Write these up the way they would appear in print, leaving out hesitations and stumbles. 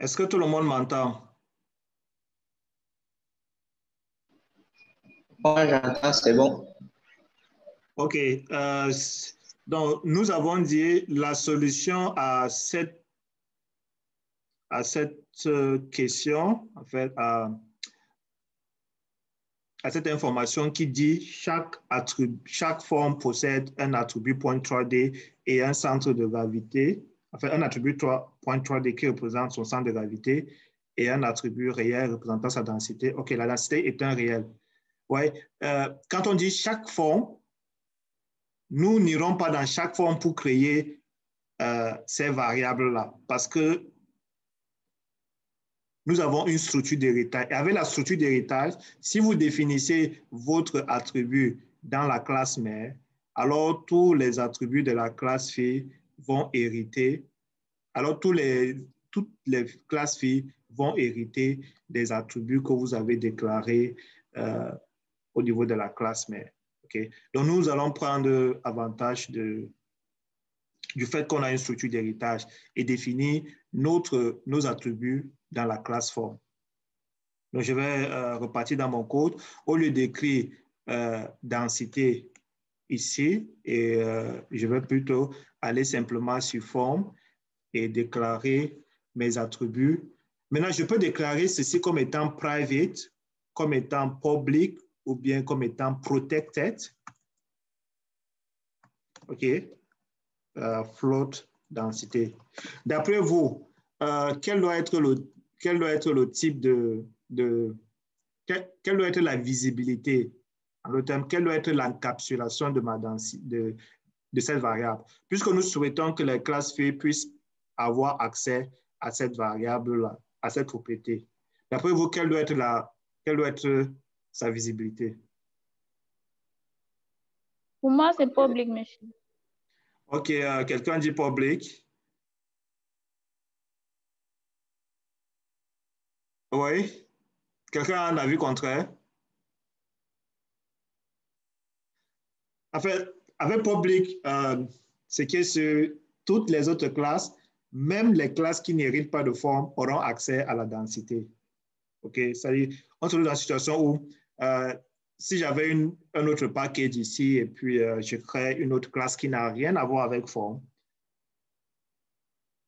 Est-ce que tout le monde m'entend? Moi, j'entends, c'est bon. OK. Donc, nous avons dit la solution à cette question, en fait, à cette information qui dit chaque forme possède un attribut point 3D et un centre de gravité, enfin un attribut point 3D qui représente son centre de gravité et un attribut réel représentant sa densité. OK, la densité est un réel. Ouais. Quand on dit chaque forme, nous n'irons pas dans chaque forme pour créer ces variables-là parce que nous avons une structure d'héritage. Et avec la structure d'héritage, si vous définissez votre attribut dans la classe mère, alors tous les attributs de la classe fille vont hériter. Alors toutes les classes filles vont hériter des attributs que vous avez déclarés au niveau de la classe mère. Okay? Donc nous allons prendre avantage du fait qu'on a une structure d'héritage et définir nos attributs dans la classe forme. Donc, je vais repartir dans mon code. Au lieu d'écrire densité ici, et je vais plutôt aller simplement sur forme et déclarer mes attributs. Maintenant, je peux déclarer ceci comme étant private, comme étant public ou bien comme étant protected. OK. Float densité. D'après vous, quel doit être le type quelle doit être la visibilité, en d'autres termes, quelle doit être l'encapsulation de ma densité, de cette variable, puisque nous souhaitons que les classes filles puissent avoir accès à cette variable-là, à cette propriété. D'après vous, quelle doit être sa visibilité? Pour moi, c'est public, monsieur. OK, quelqu'un dit public. Oui. Quelqu'un a un avis contraire? En fait, avec public, c'est que sur toutes les autres classes, même les classes qui n'héritent pas de forme auront accès à la densité. OK? C'est-à-dire, on se trouve dans une situation où si j'avais un autre package ici et puis je crée une autre classe qui n'a rien à voir avec forme,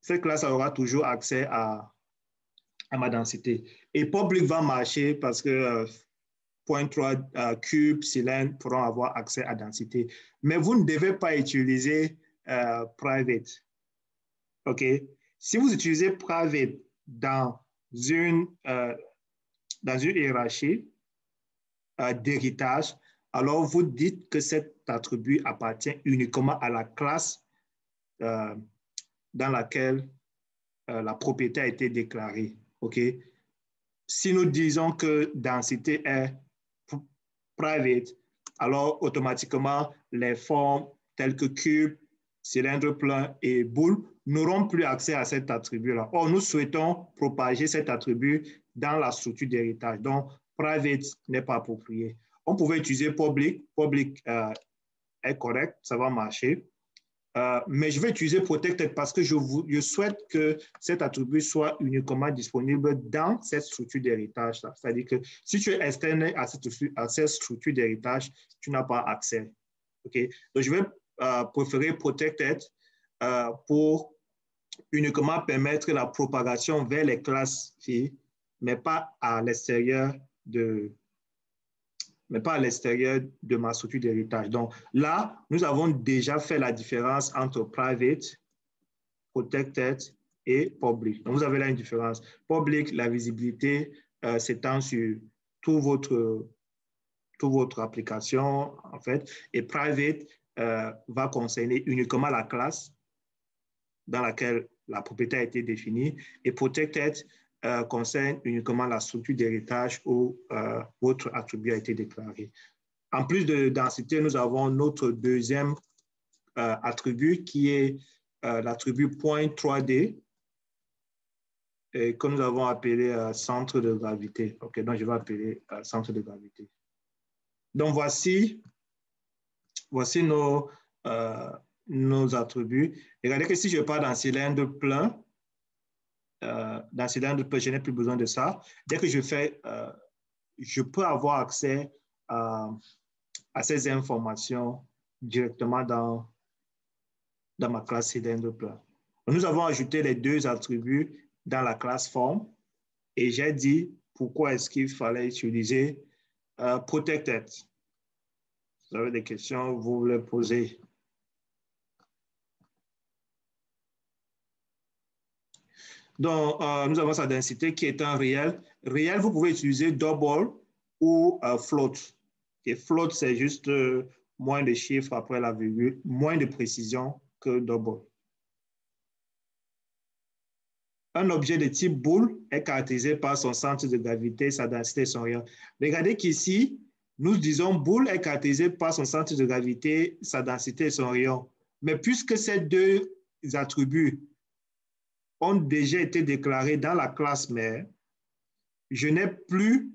cette classe aura toujours accès à ma densité. Et public va marcher parce que point 3, cube, cylindre pourront avoir accès à densité. Mais vous ne devez pas utiliser private. OK? Si vous utilisez private dans une hiérarchie d'héritage, alors vous dites que cet attribut appartient uniquement à la classe dans laquelle la propriété a été déclarée. OK? Si nous disons que densité est private, alors automatiquement, les formes telles que cube, cylindre plein et boule n'auront plus accès à cet attribut-là. Or, nous souhaitons propager cet attribut dans la structure d'héritage. Donc, private n'est pas approprié. On pouvait utiliser public. Public est correct, ça va marcher. Mais je vais utiliser protected parce que je souhaite que cet attribut soit uniquement disponible dans cette structure d'héritage. C'est-à-dire que si tu es externe à cette structure d'héritage, tu n'as pas accès. Okay? Donc, je vais préférer protected pour uniquement permettre la propagation vers les classes filles, mais pas à l'extérieur de ma structure d'héritage. Donc là, nous avons déjà fait la différence entre private, protected et public. Donc, vous avez là une différence. Public, la visibilité s'étend sur toute votre application, en fait, et private va concerner uniquement la classe dans laquelle la propriété a été définie, et protected concerne uniquement la structure d'héritage où votre attribut a été déclaré. En plus de densité, nous avons notre deuxième attribut qui est l'attribut point 3D et que nous avons appelé centre de gravité. OK, donc je vais appeler centre de gravité. Donc voici nos attributs. Regardez que si je pars dans cylindre plein, dans cylindre plein, je n'ai plus besoin de ça. Dès que je fais, je peux avoir accès à ces informations directement dans ma classe cylindre plein. Nous avons ajouté les deux attributs dans la classe form et j'ai dit pourquoi est-ce qu'il fallait utiliser protected. Vous avez des questions, vous les posez. Donc, nous avons sa densité qui est un réel. Réel, vous pouvez utiliser double ou float. Et float, c'est juste moins de chiffres après la virgule, moins de précision que double. Un objet de type boule est caractérisé par son centre de gravité, sa densité et son rayon. Regardez qu'ici, nous disons boule est caractérisé par son centre de gravité, sa densité et son rayon. Mais puisque ces deux attributs ont déjà été déclarés dans la classe mère, je n'ai plus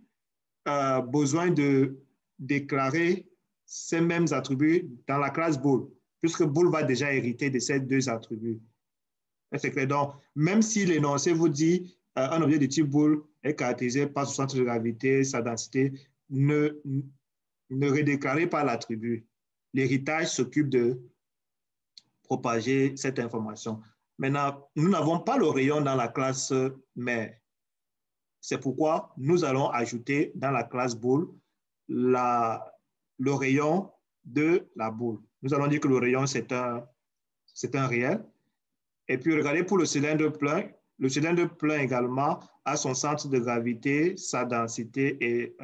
besoin de déclarer ces mêmes attributs dans la classe boule, puisque boule va déjà hériter de ces deux attributs. C'est clair. Donc, même si l'énoncé vous dit un objet de type boule est caractérisé par son centre de gravité, sa densité, ne redéclarez pas l'attribut. L'héritage s'occupe de propager cette information. Maintenant, nous n'avons pas le rayon dans la classe mère. C'est pourquoi nous allons ajouter dans la classe boule le rayon de la boule. Nous allons dire que le rayon, c'est un réel. Et puis, regardez pour le cylindre plein également a son centre de gravité, sa densité et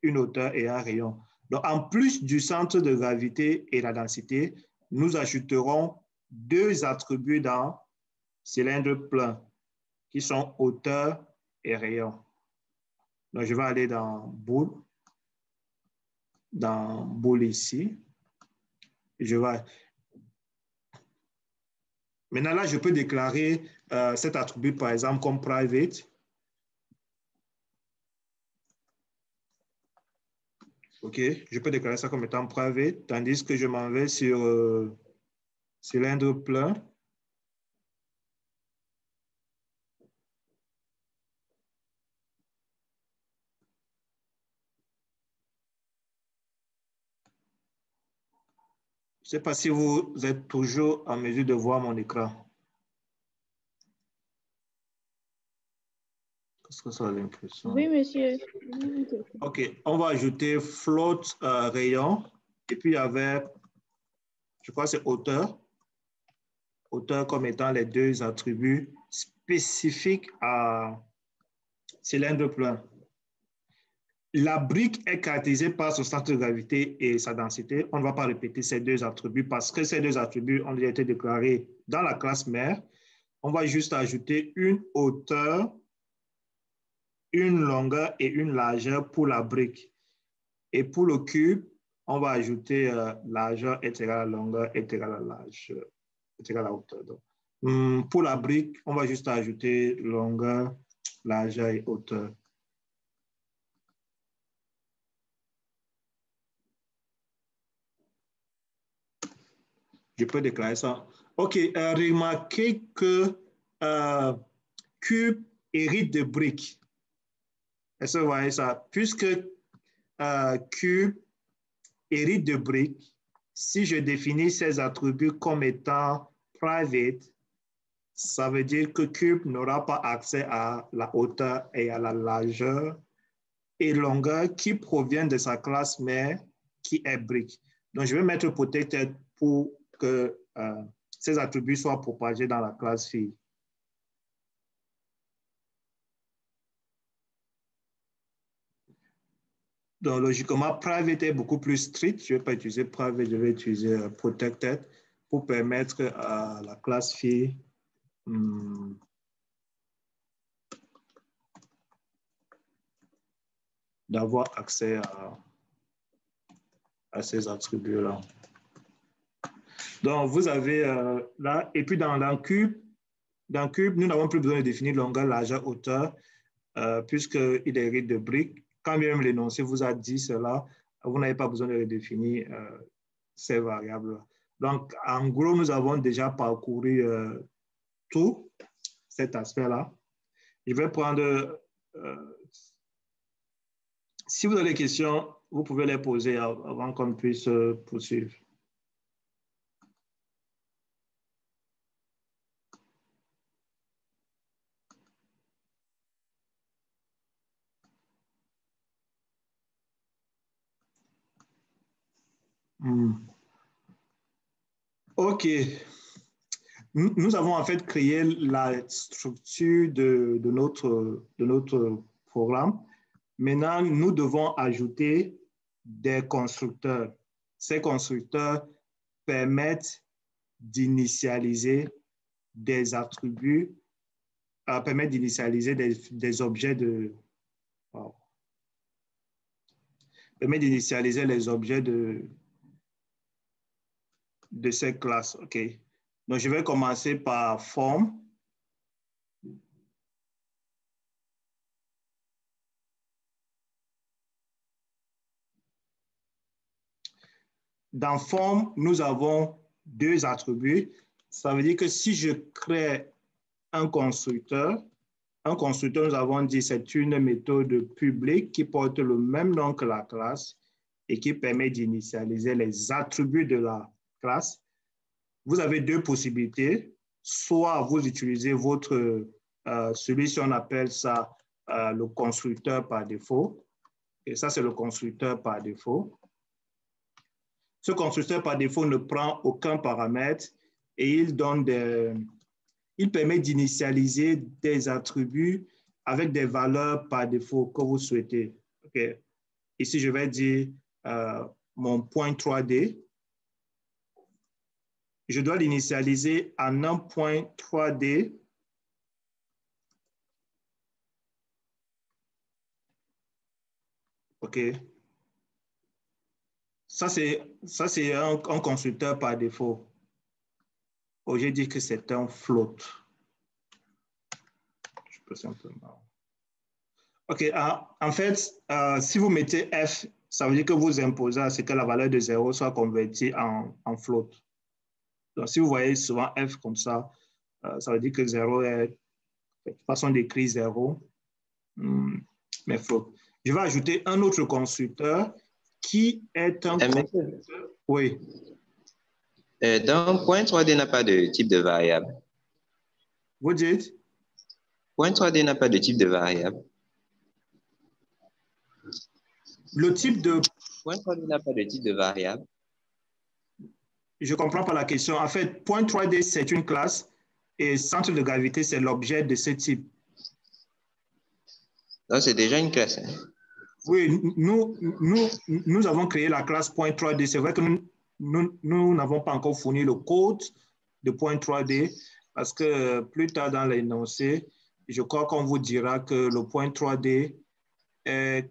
une hauteur et un rayon. Donc, en plus du centre de gravité et la densité, nous ajouterons deux attributs dans cylindre plein qui sont hauteur et rayon. Donc, je vais aller dans boule ici. Maintenant, là, je peux déclarer cet attribut, par exemple, comme private. OK, je peux déclarer ça comme étant private, tandis que je m'en vais sur cylindre plein. Je ne sais pas si vous êtes toujours en mesure de voir mon écran. Qu'est-ce que ça a l'impression? Oui, monsieur. OK, on va ajouter float rayon. Et puis, il y avait, je crois que c'est hauteur. Hauteur comme étant les deux attributs spécifiques à cylindre plein. La brique est caractérisée par son centre de gravité et sa densité. On ne va pas répéter ces deux attributs parce que ces deux attributs ont déjà été déclarés dans la classe mère. On va juste ajouter une hauteur, une longueur et une largeur pour la brique. Et pour le cube, on va ajouter largeur est égal à longueur est égal à largeur est égal à hauteur. Donc, pour la brique, on va juste ajouter longueur, largeur et hauteur. Je peux déclarer ça. OK, remarquez que cube hérite de brique. Est-ce que vous voyez ça? Puisque cube hérite de brique, si je définis ces attributs comme étant private, ça veut dire que cube n'aura pas accès à la hauteur et à la largeur et longueur qui proviennent de sa classe mère qui est brique. Donc, je vais mettre protected pour que ces attributs soient propagés dans la classe fille. Donc, logiquement, private est beaucoup plus strict. Je ne vais pas utiliser private, je vais utiliser protected pour permettre à la classe fille d'avoir accès à ces attributs-là. Donc, vous avez là, et puis dans cube, nous n'avons plus besoin de définir longueur, largeur, hauteur, puisqu'il hérite de briques. Quand même l'énoncé vous a dit cela, vous n'avez pas besoin de redéfinir ces variables-là. Donc, en gros, nous avons déjà parcouru tout cet aspect-là. Je vais prendre... si vous avez des questions, vous pouvez les poser avant qu'on puisse poursuivre. OK. Nous avons en fait créé la structure de notre programme. Maintenant, nous devons ajouter des constructeurs. Ces constructeurs permettent d'initialiser des attributs, permettent d'initialiser des objets de... Wow. Permet d'initialiser les objets de cette classe. OK. Donc, je vais commencer par forme. Dans forme, nous avons deux attributs. Ça veut dire que si je crée un constructeur, nous avons dit c'est une méthode publique qui porte le même nom que la classe et qui permet d'initialiser les attributs de la classe. Vous avez deux possibilités. Soit vous utilisez celui-ci, on appelle ça le constructeur par défaut. Et ça, c'est le constructeur par défaut. Ce constructeur par défaut ne prend aucun paramètre et il permet d'initialiser des attributs avec des valeurs par défaut que vous souhaitez. Okay. Ici, je vais dire mon point 3D. Je dois l'initialiser en un point 3D. OK. Ça, c'est un constructeur par défaut. Oh, j'ai dit que c'est un float. Je peux simplement... OK. En fait, si vous mettez F, ça veut dire que vous imposez à ce que la valeur de 0 soit convertie en float. Donc, si vous voyez souvent F comme ça veut dire que 0 est façon d'écrire 0, mais float. Je vais ajouter un autre constructeur qui est un constructeur. Oui. Donc, point 3D n'a pas de type de variable. Vous dites? Point 3D n'a pas de type de variable. Le type de... Point 3D n'a pas de type de variable. Je ne comprends pas la question. En fait, point 3D, c'est une classe et centre de gravité, c'est l'objet de ce type. Donc, c'est déjà une classe. Hein? Oui, nous avons créé la classe point 3D. C'est vrai que nous n'avons pas encore fourni le code de point 3D parce que plus tard dans l'énoncé, je crois qu'on vous dira que le point 3D est...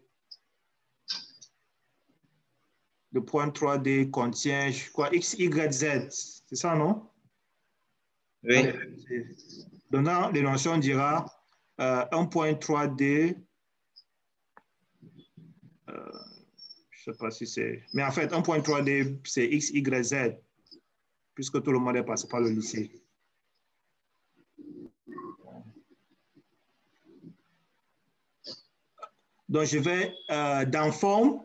Le point 3D contient, je crois, X, Y, Z. C'est ça, non? Oui. Donc, dans l'énoncé, on dira un point 3D. Je ne sais pas si c'est... Mais en fait, un point 3D, c'est X, Y, Z, puisque tout le monde est passé par le lycée. Donc, je vais dans forme,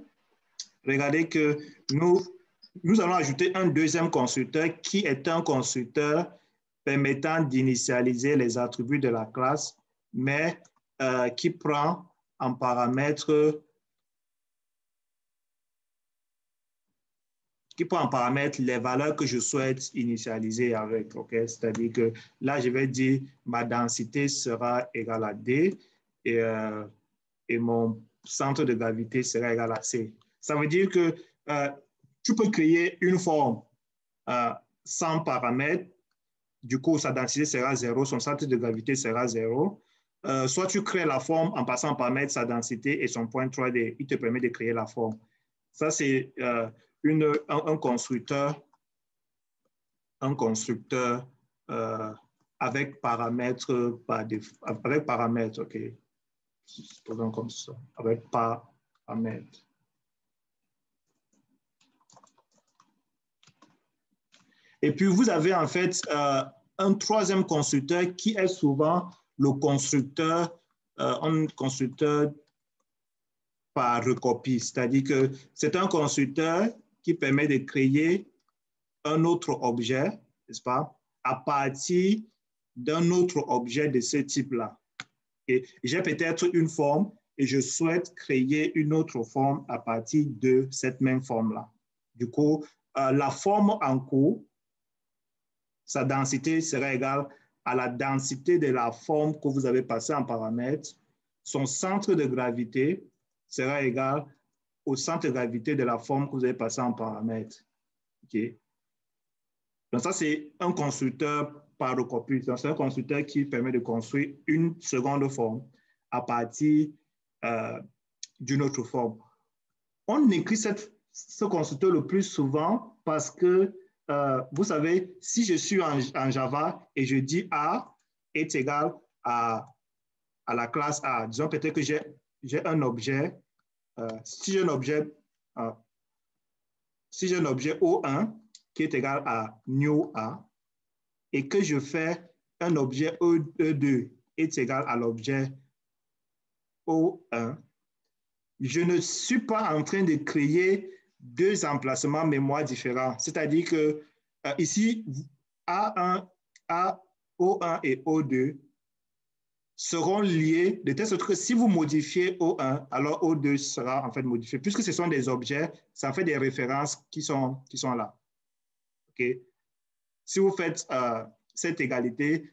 regardez que nous allons ajouter un deuxième constructeur qui est un constructeur permettant d'initialiser les attributs de la classe, mais qui prend en paramètre les valeurs que je souhaite initialiser avec. Okay? C'est-à-dire que là, je vais dire ma densité sera égale à D et mon centre de gravité sera égal à C. Ça veut dire que tu peux créer une forme sans paramètres. Du coup, sa densité sera 0, son centre de gravité sera 0. Soit tu crées la forme en passant par paramètres sa densité et son point 3D. Il te permet de créer la forme. Ça, c'est un constructeur avec paramètres avec paramètres, OK. Comme ça, avec paramètres. Et puis, vous avez en fait un troisième constructeur qui est souvent le constructeur, un constructeur par recopie, c'est-à-dire que c'est un constructeur qui permet de créer un autre objet, n'est-ce pas, à partir d'un autre objet de ce type-là. Et j'ai peut-être une forme et je souhaite créer une autre forme à partir de cette même forme-là. Du coup, la forme en cours, sa densité sera égale à la densité de la forme que vous avez passée en paramètre. Son centre de gravité sera égal au centre de gravité de la forme que vous avez passée en paramètre. Okay? Donc ça, c'est un constructeur par recopie. C'est un constructeur qui permet de construire une seconde forme à partir d'une autre forme. On écrit ce constructeur le plus souvent parce que, vous savez, si je suis en Java et je dis A est égal à la classe A, disons peut-être que j'ai un objet, si j'ai un objet O1 qui est égal à new A et que je fais un objet E2 est égal à l'objet O1, je ne suis pas en train de créer deux emplacements mémoire différents. C'est-à-dire que ici, O1 et O2 seront liés de telle sorte que si vous modifiez O1, alors O2 sera en fait modifié. Puisque ce sont des objets, ça fait des références qui sont là. Okay? Si vous faites cette égalité,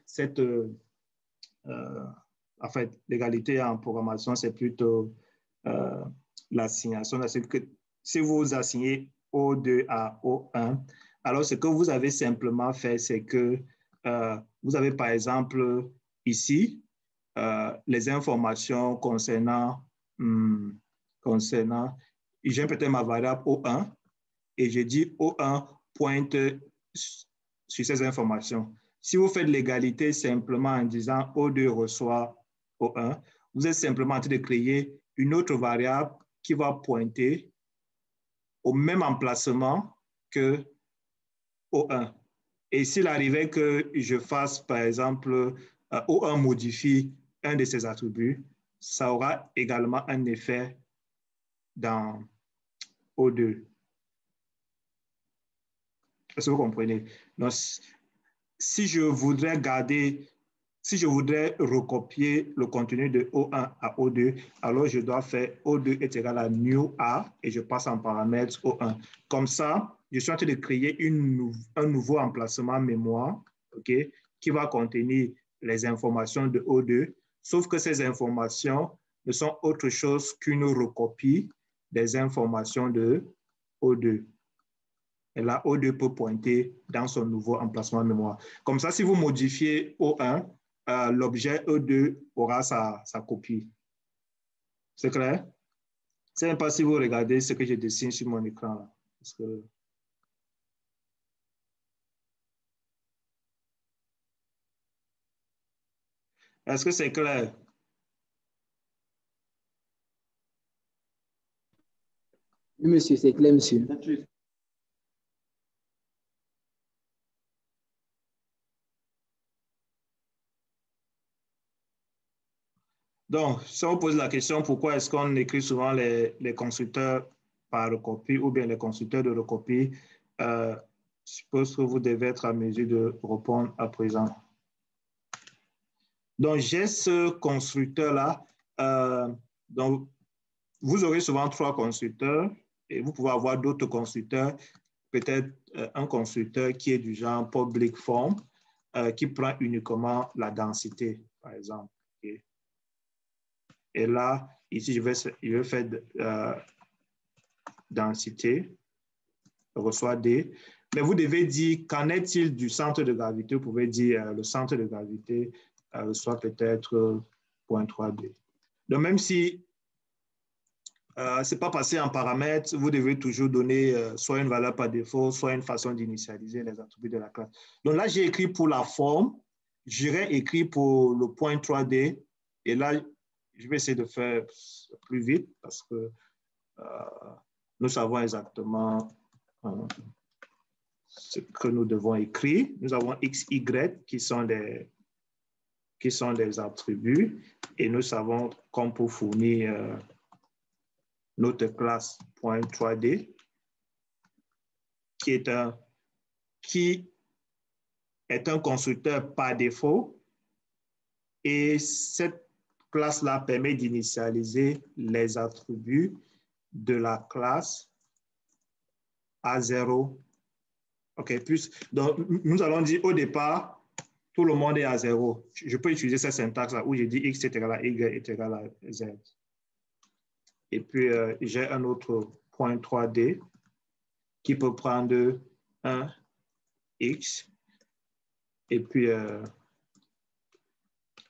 en fait, l'égalité en programmation, c'est plutôt l'assignation. Si vous assignez O2 à O1, alors ce que vous avez simplement fait, c'est que vous avez par exemple ici les informations concernant j'ai peut-être ma variable O1 et je dis O1 pointe sur ces informations. Si vous faites l'égalité simplement en disant O2 reçoit O1, vous êtes simplement en train de créer une autre variable qui va pointer au même emplacement que O1. Et s'il arrivait que je fasse, par exemple, O1 modifie un de ses attributs, ça aura également un effet dans O2. Est-ce que vous comprenez? Donc, si je voudrais recopier le contenu de O1 à O2, alors je dois faire O2 est égal à new A et je passe en paramètre O1. Comme ça, je suis en train de créer un nouveau emplacement mémoire, okay, qui va contenir les informations de O2, sauf que ces informations ne sont autre chose qu'une recopie des informations de O2. Et là, O2 peut pointer dans son nouveau emplacement mémoire. Comme ça, si vous modifiez O1, l'objet E2 aura sa copie. C'est clair? Je ne sais pas si vous regardez ce que je dessine sur mon écran. Là. Est-ce que c'est clair? Oui, monsieur, c'est clair, monsieur. Donc, si on pose la question, pourquoi est-ce qu'on écrit souvent les constructeurs par recopie ou bien les constructeurs de recopie, je suppose que vous devez être à mesure de répondre à présent. Donc, j'ai ce constructeur-là. Donc, vous aurez souvent 3 constructeurs et vous pouvez avoir d'autres constructeurs, peut-être un constructeur qui est du genre public form, qui prend uniquement la densité, par exemple. Okay. Et là, ici, je vais faire densité, reçoit D. Mais vous devez dire, qu'en est-il du centre de gravité? Vous pouvez dire le centre de gravité reçoit peut-être 0.3D. Donc, même si ce n'est pas passé en paramètres, vous devez toujours donner soit une valeur par défaut, soit une façon d'initialiser les attributs de la classe. Donc là, j'ai écrit pour la forme, j'aurais écrit pour le point 3D, et là, je vais essayer de faire plus vite parce que nous savons exactement ce que nous devons écrire. Nous avons X, Y qui sont les qui sont des attributs. Et nous savons qu'on peut fournir notre classe .3D, qui est un constructeur par défaut. Et cette classe-là permet d'initialiser les attributs de la classe A0. OK, donc nous allons dire au départ, tout le monde est à 0. Je peux utiliser cette syntaxe-là où je dis x est égal à y est égal à z. Et puis, j'ai un autre point 3D qui peut prendre un x et puis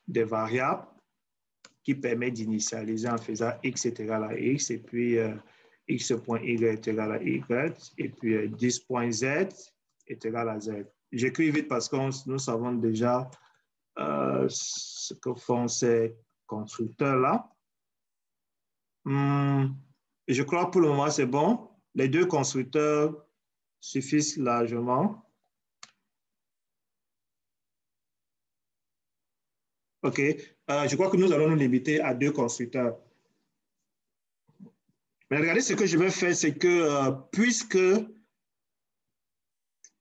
des variables qui permet d'initialiser en faisant x est égal à x et puis x.y est égal à y et puis 10.z est égal à z. J'écris vite parce que nous savons déjà ce que font ces constructeurs-là. Je crois que pour le moment, c'est bon. Les deux constructeurs suffisent largement. OK. Je crois que nous allons nous limiter à deux constructeurs. Mais regardez, ce que je vais faire, c'est que puisque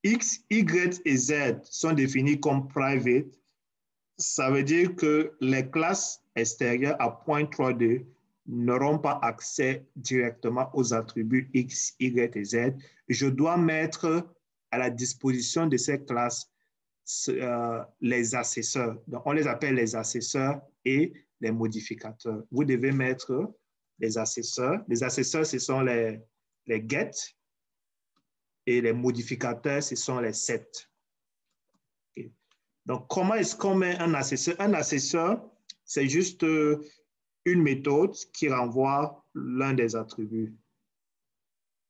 X, Y et Z sont définis comme private, ça veut dire que les classes extérieures à point 3D n'auront pas accès directement aux attributs X, Y et Z. Je dois mettre à la disposition de ces classes les assesseurs. Donc, on les appelle les assesseurs et les modificateurs. Vous devez mettre les assesseurs. Les assesseurs, ce sont les get et les modificateurs, ce sont les set. Okay. Donc, comment est-ce qu'on met un assesseur? Un assesseur, c'est juste une méthode qui renvoie l'un des attributs.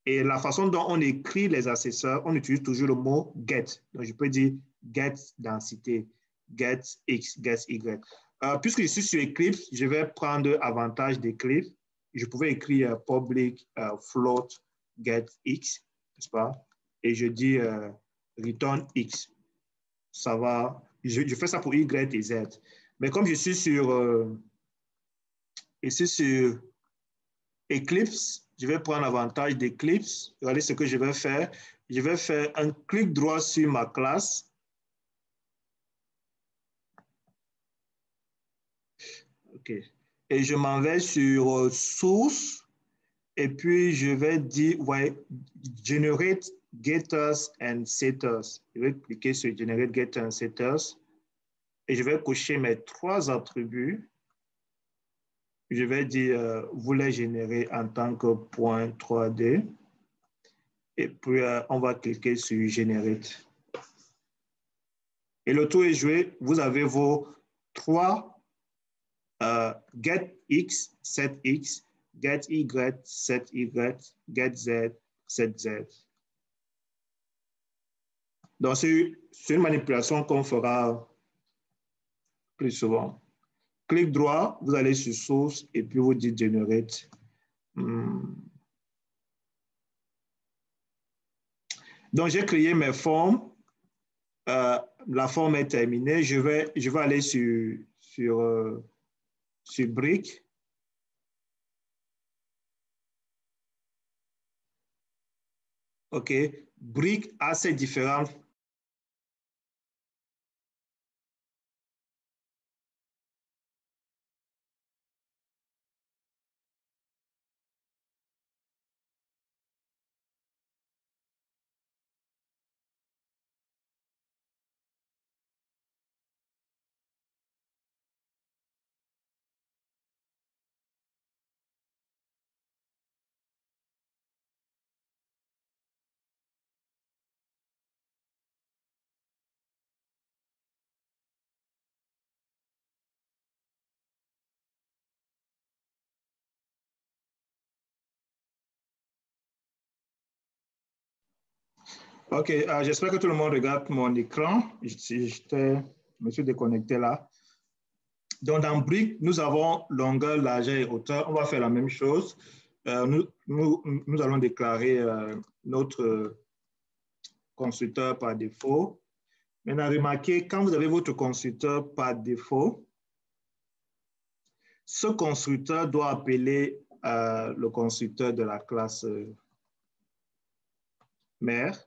Et la façon dont on écrit les assesseurs, on utilise toujours le mot get. Donc, je peux dire get densité, get x, get y. Puisque je suis sur Eclipse, je vais prendre avantage d'Eclipse. Je pouvais écrire public float get x, n'est-ce pas? Et je dis return x. Ça va. Je fais ça pour y et z. Mais comme je suis sur Eclipse, je vais prendre avantage d'Eclipse. Regardez ce que je vais faire. Je vais faire un clic droit sur ma classe. OK. Et je m'en vais sur source. Et puis, je vais dire, ouais, generate getters and setters. Je vais cliquer sur generate getters and setters. Et je vais cocher mes trois attributs. Je vais dire, vous les générez en tant que point 3D. Et puis, on va cliquer sur generate. Et le tour est joué. Vous avez vos trois get x, set x, get y, set y, get z, set z. Donc, c'est une manipulation qu'on fera plus souvent. Clic droit, vous allez sur source et puis vous dites generate. Donc, j'ai créé mes formes. La forme est terminée. Je vais aller sur brick. OK. Brick a ses différentes OK, j'espère que tout le monde regarde mon écran. Je me suis déconnecté là. Donc, dans Brick, nous avons longueur, largeur et hauteur. On va faire la même chose. Nous allons déclarer notre constructeur par défaut. Maintenant, remarquez, quand vous avez votre constructeur par défaut, ce constructeur doit appeler le constructeur de la classe mère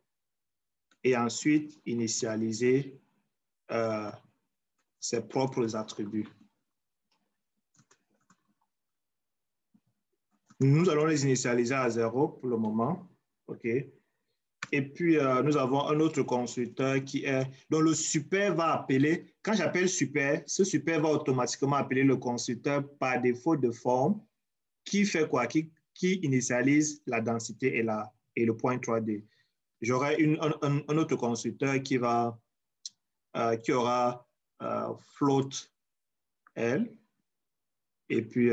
et ensuite initialiser ses propres attributs. Nous allons les initialiser à 0 pour le moment. OK. Et puis, nous avons un autre constructeur qui est, dont le super va appeler, quand j'appelle super, ce super va automatiquement appeler le constructeur par défaut de forme qui fait quoi? Qui initialise la densité et le point 3D. J'aurai un autre constructeur qui aura float L et puis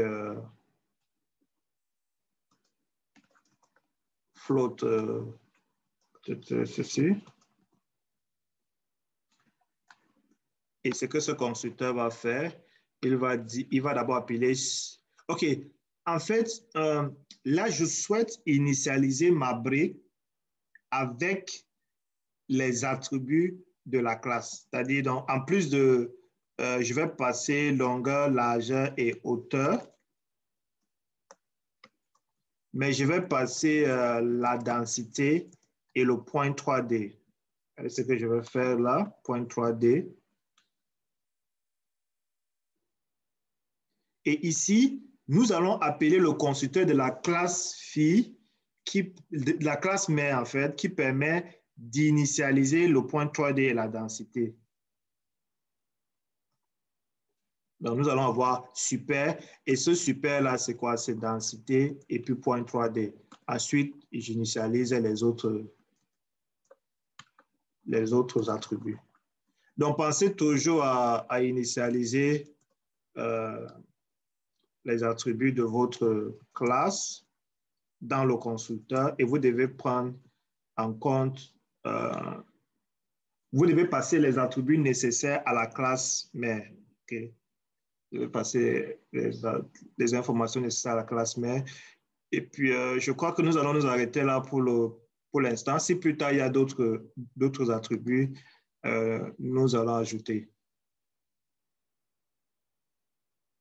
float ceci. Et ce que ce constructeur va faire, il va d'abord appeler... OK, en fait, là, je souhaite initialiser ma brique avec les attributs de la classe. C'est-à-dire, en plus de... je vais passer longueur, largeur et hauteur. Mais je vais passer la densité et le point 3D. C'est ce que je vais faire là, point 3D. Et ici, nous allons appeler le constructeur de la classe fille, de la classe mère en fait, qui permet d'initialiser le point 3D et la densité. Donc, nous allons avoir super. Et ce super là, c'est quoi? C'est densité et puis point 3D. Ensuite, j'initialise les autres attributs. Donc, pensez toujours à initialiser les attributs de votre classe dans le constructeur et vous devez prendre en compte, vous devez passer les attributs nécessaires à la classe mère. Okay? Vous devez passer les informations nécessaires à la classe mère. Et puis, je crois que nous allons nous arrêter là pour l'instant. Si plus tard, il y a d'autres attributs, nous allons ajouter.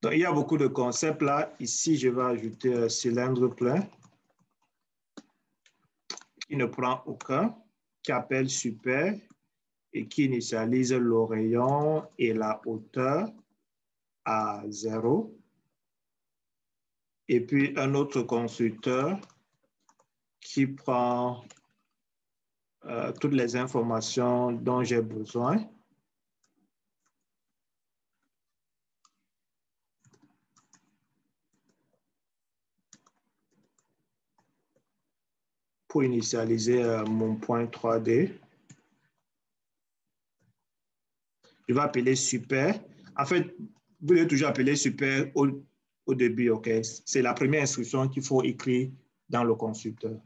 Donc, il y a beaucoup de concepts là. Ici, je vais ajouter un cylindre plein qui ne prend aucun, qui appelle super et qui initialise le rayon et la hauteur à 0. Et puis, un autre constructeur qui prend toutes les informations dont j'ai besoin. Pour initialiser mon point 3D. Je vais appeler super. En fait, vous devez toujours appeler super au début, OK? C'est la première instruction qu'il faut écrire dans le constructeur.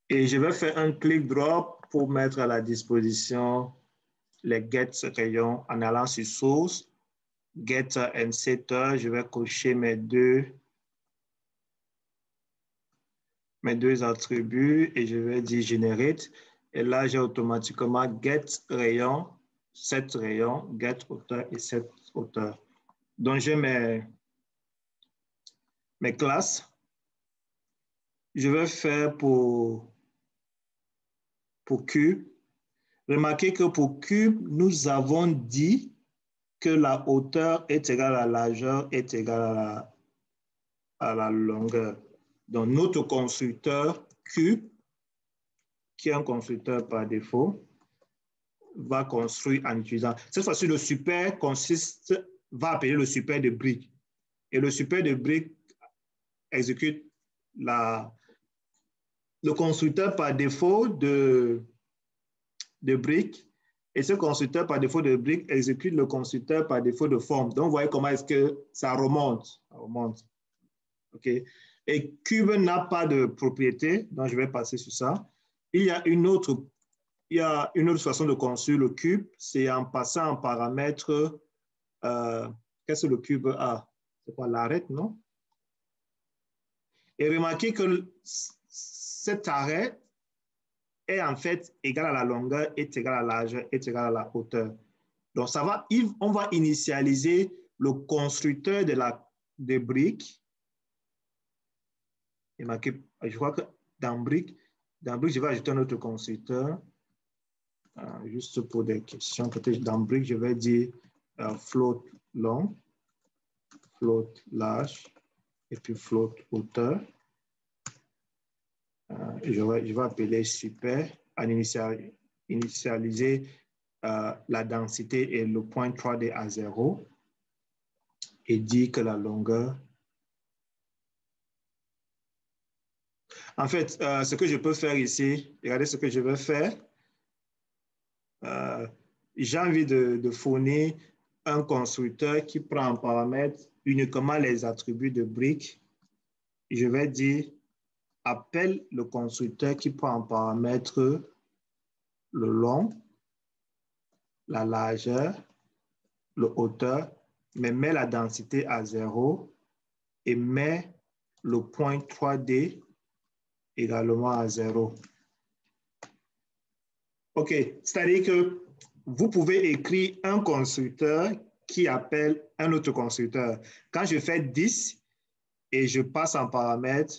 Et je vais faire un click drop pour mettre à la disposition les get rayons en allant sur source, getter and setter. Je vais cocher mes deux attributs et je vais dire generate. Et là, j'ai automatiquement get rayon, set rayon, get hauteur et set hauteur. Donc, j'ai mes classes. Je vais faire pour cube. Remarquez que pour cube, nous avons dit que la hauteur est égale à la largeur est égale à la longueur. Donc, notre constructeur cube, qui est un constructeur par défaut, va construire en utilisant. Cette fois-ci, le super va appeler le super de brique. Et le super de brique exécute le constructeur par défaut de brique. Et ce constructeur par défaut de brique exécute le constructeur par défaut de forme. Donc, vous voyez comment est-ce que ça remonte. Ça remonte. OK. Et cube n'a pas de propriété, donc je vais passer sur ça. il y a une autre façon de construire le cube, c'est en passant en paramètre, qu'est-ce que le cube a? C'est quoi l'arête, non? Et remarquez que cet arête est en fait égal à la longueur, est égal à la largeur, est égal à la hauteur. Donc, on va initialiser le constructeur des briques. Et je crois que dans briques, je vais ajouter un autre constructeur. Juste pour des questions, peut-être dans briques, je vais dire float long, float large, et puis float hauteur. Je vais appeler super, en initialiser la densité et le point 3D à 0 et dire que la longueur. En fait, ce que je peux faire ici, regardez ce que je vais faire. J'ai envie de fournir un constructeur qui prend en paramètre uniquement les attributs de briques. Je vais dire appelle le constructeur qui prend en paramètre le long, la largeur, le hauteur, mais met la densité à 0 et met le point 3D également à 0. OK, c'est-à-dire que vous pouvez écrire un constructeur qui appelle un autre constructeur. Quand je fais 10 et je passe en paramètre,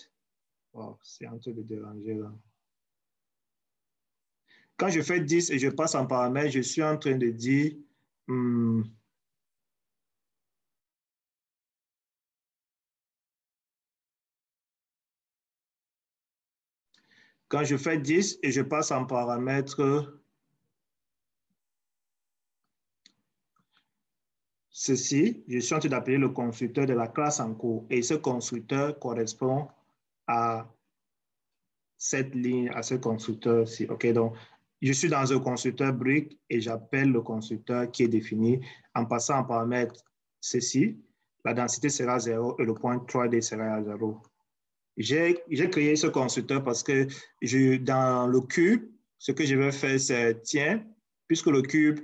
oh, c'est en train de déranger là. Quand je fais 10 et je passe en paramètre, je suis en train de dire quand je fais 10 et je passe en paramètre ceci, je suis en train d'appeler le constructeur de la classe en cours. Et ce constructeur correspond à cette ligne, à ce constructeur-ci. OK, donc je suis dans un constructeur brique et j'appelle le constructeur qui est défini en passant en paramètre ceci. La densité sera 0 et le point 3D sera à 0. J'ai créé ce constructeur parce que dans le cube, ce que je vais faire, c'est tiens, puisque le cube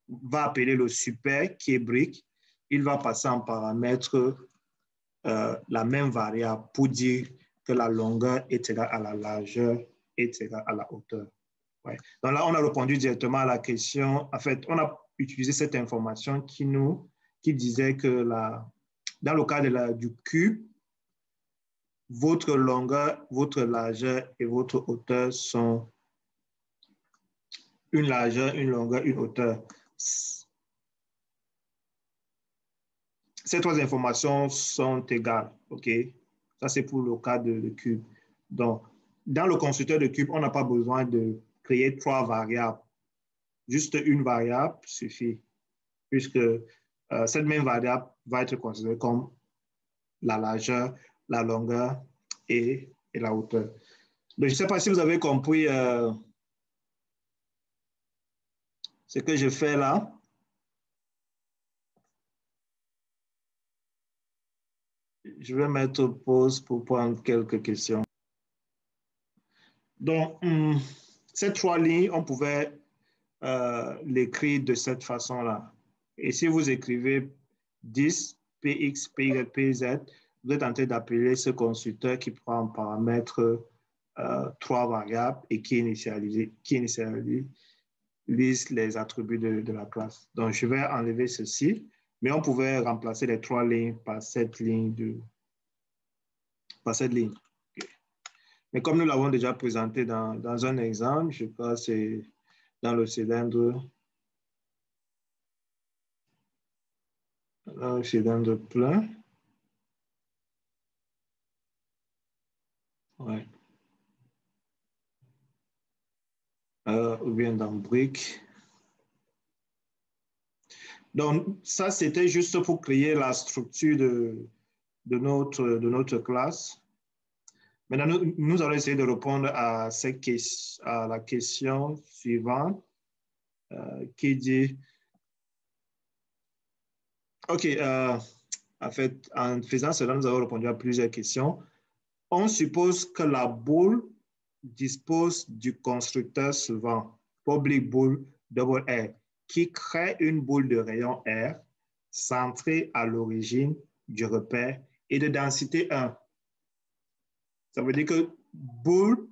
va appeler le super qui est brique, il va passer en paramètre la même variable pour dire que la longueur est égale à la largeur est égale à la hauteur. Ouais. Donc là, on a répondu directement à la question. En fait, on a utilisé cette information qui disait que dans le cas du cube, votre longueur, votre largeur et votre hauteur sont une largeur, une longueur, une hauteur. Ces trois informations sont égales, OK? Ça, c'est pour le cas de cube. Donc, dans le constructeur de cube, on n'a pas besoin de créer trois variables. Juste une variable suffit, puisque cette même variable va être considérée comme la largeur, la longueur et la hauteur. Donc, je ne sais pas si vous avez compris ce que je fais là. Je vais mettre pause pour prendre quelques questions. Donc, ces trois lignes, on pouvait l'écrire de cette façon-là. Et si vous écrivez 10, Px, Py, Pz, vous êtes en train d'appeler ce constructeur qui prend en paramètre trois variables et qui initialise les attributs de la classe. Donc, je vais enlever ceci, mais on pouvait remplacer les trois lignes par cette ligne. Okay. Mais comme nous l'avons déjà présenté dans un exemple, je crois que c'est dans le cylindre plein. Ouais. Ou bien dans brique. Donc, ça, c'était juste pour créer la structure de notre classe. Maintenant, nous allons essayer de répondre à la question suivante qui dit, OK, en fait, en faisant cela, nous avons répondu à plusieurs questions. On suppose que la boule dispose du constructeur suivant, public bool, double R, qui crée une boule de rayon R centrée à l'origine du repère et de densité 1. Ça veut dire que bool,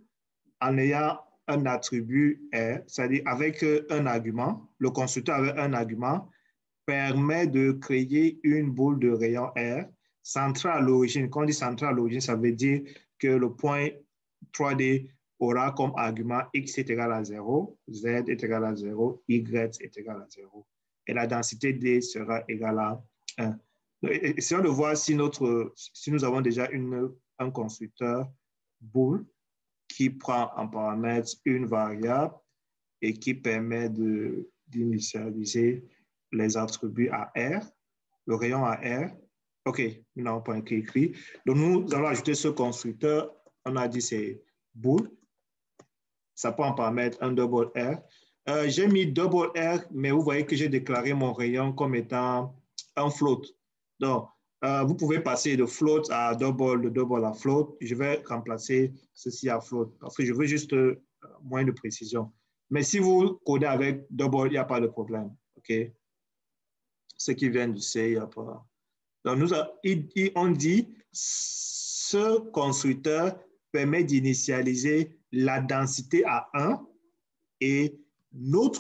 en ayant un attribut R, c'est-à-dire avec un argument, le constructeur avec un argument, permet de créer une boule de rayon R centrée à l'origine. Quand on dit centrée à l'origine, ça veut dire que le point 3D aura comme argument x est égal à 0, z est égal à 0, y est égal à 0. Et la densité D sera égale à 1. Essayons de voir si nous avons déjà un constructeur bool qui prend en paramètre une variable et qui permet d'initialiser les attributs à R, le rayon à R. OK, nous n'avons pas écrit. Donc, nous allons ajouter ce constructeur. On a dit c'est bool. Ça prend en paramètre un double R. J'ai mis double R, mais vous voyez que j'ai déclaré mon rayon comme étant un float. Donc, vous pouvez passer de float à double, de double à float. Je vais remplacer ceci à float parce que je veux juste moins de précision. Mais si vous codez avec double, il n'y a pas de problème. OK? Ce qui vient du C, il n'y a pas. Donc, on dit ce constructeur permet d'initialiser la densité à 1 et notre